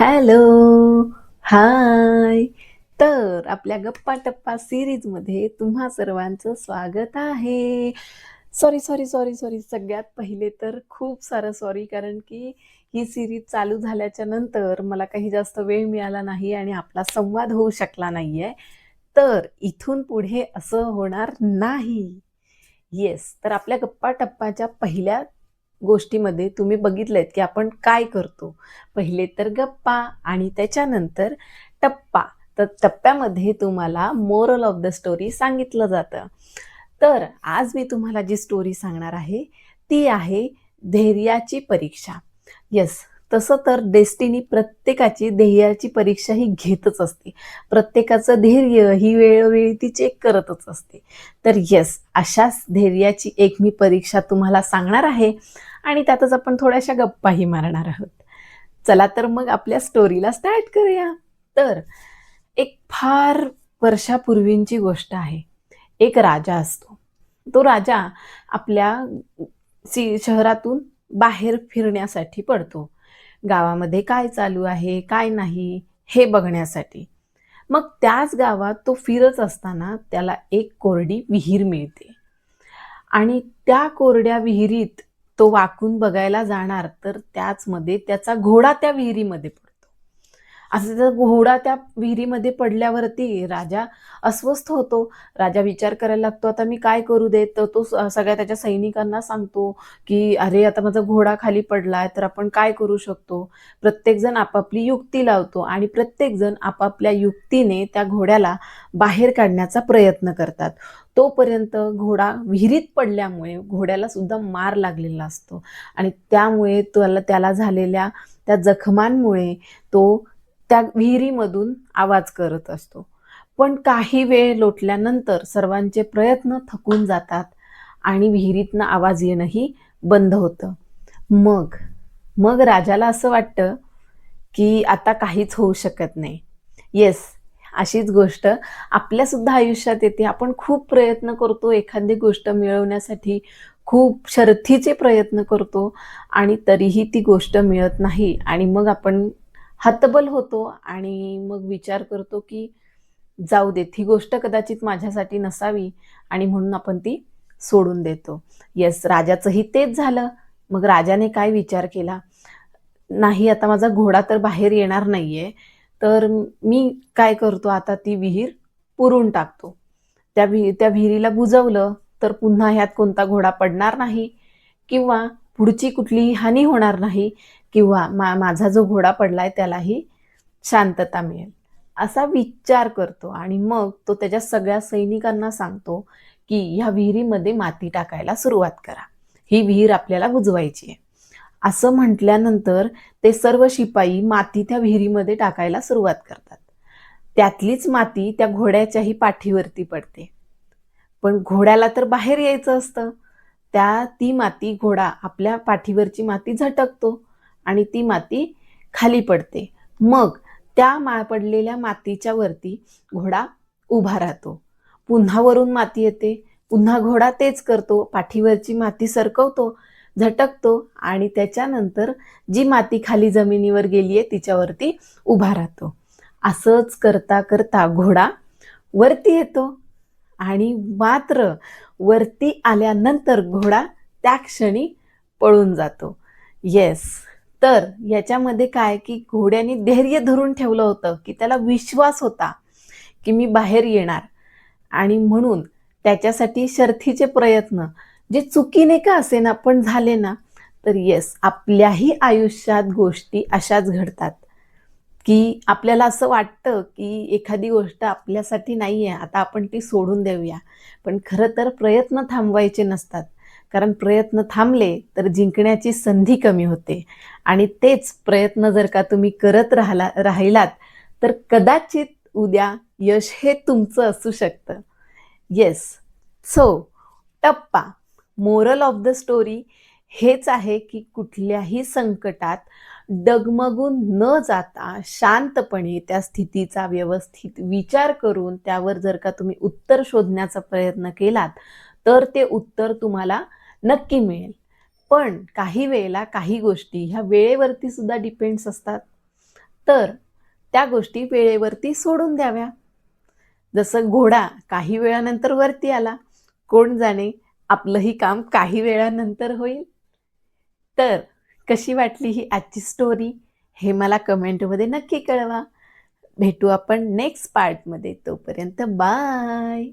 Hello, हाय. तर आपल्या गप्पा टप्पा सिरीजमध्ये तुम्हा सर्वांचं स्वागत आहे. सॉरी. सगळ्यात पहिले तर खूप सारं सॉरी, कारण की ही सीरीज चालू झाल्याच्या नंतर मला काही जास्त वेळ मिळाला नाही आणि आपला संवाद होऊ शकला नाहीये. तर इथून पुढे असं होणार नाही. येस, तर आपल्या गप्पा टप्पाच्या पहिल्या गोष्टीमध्ये तुम्ही बघितलेत की आपण काय करतो. पहिले तर गप्पा आणि त्याच्यानंतर टप्पा. तर टप्प्यामध्ये तुम्हाला मोरल ऑफ द स्टोरी सांगितलं जातं. तर आज मी तुम्हाला जी स्टोरी सांगणार आहे ती आहे धैर्याची परीक्षा. येस, तसं तर डेस्टिनी प्रत्येकाची धैर्याची परीक्षा ही घेतच असते. प्रत्येकाचं धैर्य ही वेळोवेळी ती चेक करतच असते. तर येस, अशाच धैर्याची एक मी परीक्षा तुम्हाला सांगणार आहे आणि त्यातच आपण थोड्याशा गप्पाही मारणार आहोत. चला तर मग आपल्या स्टोरीला स्टार्ट करूया. तर एक फार वर्षापूर्वीची गोष्ट आहे. एक राजा असतो. तो राजा आपल्या शहरातून बाहेर फिरण्यासाठी पडतो. गावामध्ये काय चालू आहे, काय नाही हे बघण्यासाठी. मग त्याच गावात तो फिरत असताना त्याला एक कोरडी विहीर मिळते आणि त्या कोरड्या विहिरीत तो वाकून बघायला जाणार, तर त्याचमध्ये त्याचा घोडा त्या विहिरीमध्ये पडतो. असं जर घोडा त्या विहिरीमध्ये पडल्यावरती राजा अस्वस्थ होतो. राजा विचार करायला लागतो, आता मी काय करू दे? तर तो सगळ्या त्याच्या सैनिकांना सांगतो, की "अरे, आता माझा घोडा खाली पडलाय, तर आपण काय करू शकतो?" प्रत्येकजण आपापली युक्ती लावतो आणि प्रत्येकजण आपापल्या युक्तीने त्या घोड्याला बाहेर काढण्याचा प्रयत्न करतात. तोपर्यंत घोडा विहिरीत पडल्यामुळे घोड्याला सुद्धा मार लागलेला असतो आणि त्यामुळे त्याला झालेल्या त्या जखमांमुळे तो त्या विहिरीमधून आवाज करत असतो. पण काही वेळ लोटल्यानंतर सर्वांचे प्रयत्न थकून जातात आणि विहिरीतनं आवाज येणंही बंद होतं. मग मग राजाला असं वाटतं, की आता काहीच होऊ शकत नाही. येस, अशीच गोष्ट आपल्यासुद्धा आयुष्यात येते. आपण खूप प्रयत्न करतो एखादी गोष्ट मिळवण्यासाठी, खूप शर्थीचे प्रयत्न करतो आणि तरीही ती गोष्ट मिळत नाही आणि मग आपण हतबल होतो आणि मग विचार करतो, की जाऊ देत, ही गोष्ट कदाचित माझ्यासाठी नसावी आणि म्हणून आपण ती सोडून देतो. येस, राजाचंही तेच झालं. मग राजाने काय विचार केला, नाही आता माझा घोडा तर बाहेर येणार नाहीये, तर मी काय करतो, आता ती विहीर पुरून टाकतो. त्या विहिरीला बुजवलं तर पुन्हा ह्यात कोणता घोडा पडणार नाही किंवा पुढची कुठलीही हानी होणार नाही किंवा माझा जो घोडा पडलाय त्यालाही शांतता मिळेल. असा विचार करतो आणि मग तो त्याच्या सगळ्या सैनिकांना सांगतो, की ह्या विहिरीमध्ये माती टाकायला सुरुवात करा. ही विहीर आपल्याला बुजवायची आहे. असं म्हटल्यानंतर ते सर्व शिपाई माती त्या विहिरीमध्ये टाकायला सुरुवात करतात. त्यातलीच माती त्या घोड्याच्याही पाठीवरती पडते. पण घोड्याला तर बाहेर यायचं असतं. ती माती घोडा आपल्या पाठीवरची माती झटकतो आणि ती माती खाली पडते. मग त्या पडलेल्या मातीच्या वरती घोडा उभा राहतो. पुन्हा वरून माती येते. पुन्हा घोडा तेच करतो. पाठीवरची माती सरकवतो, झटकतो आणि त्याच्यानंतर जी माती खाली जमिनीवर गेलीये तिच्यावरती उभा राहतो. असंच करता करता घोडा वरती येतो आणि मात्र वरती आल्यानंतर घोडा त्या क्षणी पळून जातो. येस, तर याच्यामध्ये काय, की घोड्याने धैर्य धरून ठेवलं होतं, की त्याला विश्वास होता, की मी बाहेर येणार आणि म्हणून त्याच्यासाठी शर्थीचे प्रयत्न जे चुकीने का असेना पण झाले ना, तर येस, आपल्याही आयुष्यात गोष्टी अशाच घडतात, की आपल्याला असं वाटतं, की एखादी गोष्ट आपल्यासाठी नाहीये, आता आपण ती सोडून देऊया. पण खरं तर प्रयत्न थांबवायचे नसतात. कारण प्रयत्न थांबले तर जिंकण्याची संधी कमी होते आणि तेच प्रयत्न जर का तुम्ही करत राहिलात, तर कदाचित उद्या यश हे तुमचं असू शकतं. येस. सो टप्पा, मोरल ऑफ द स्टोरी हेच आहे, की कुठल्याही संकटात डगमगून न जाता शांतपणे त्या स्थितीचा व्यवस्थित विचार करून त्यावर जर का तुम्ही उत्तर शोधण्याचा प्रयत्न केलात, तर ते उत्तर तुम्हाला नक्की मिळेल. पण काही वेळेला काही गोष्टी ह्या वेळेवरती सुद्धा डिपेंड्स असतात. तर त्या गोष्टी वेळेवरती सोडून द्याव्या. जसं घोडा काही वेळानंतर वरती आला, कोण जाणे आपलंही काम काही वेळानंतर होईल. तर कशी वाटली ही आजची स्टोरी? हे मला कमेंटमध्ये नक्की कळवा. भेटू आपण नेक्स्ट पार्टमध्ये. तोपर्यंत बाय.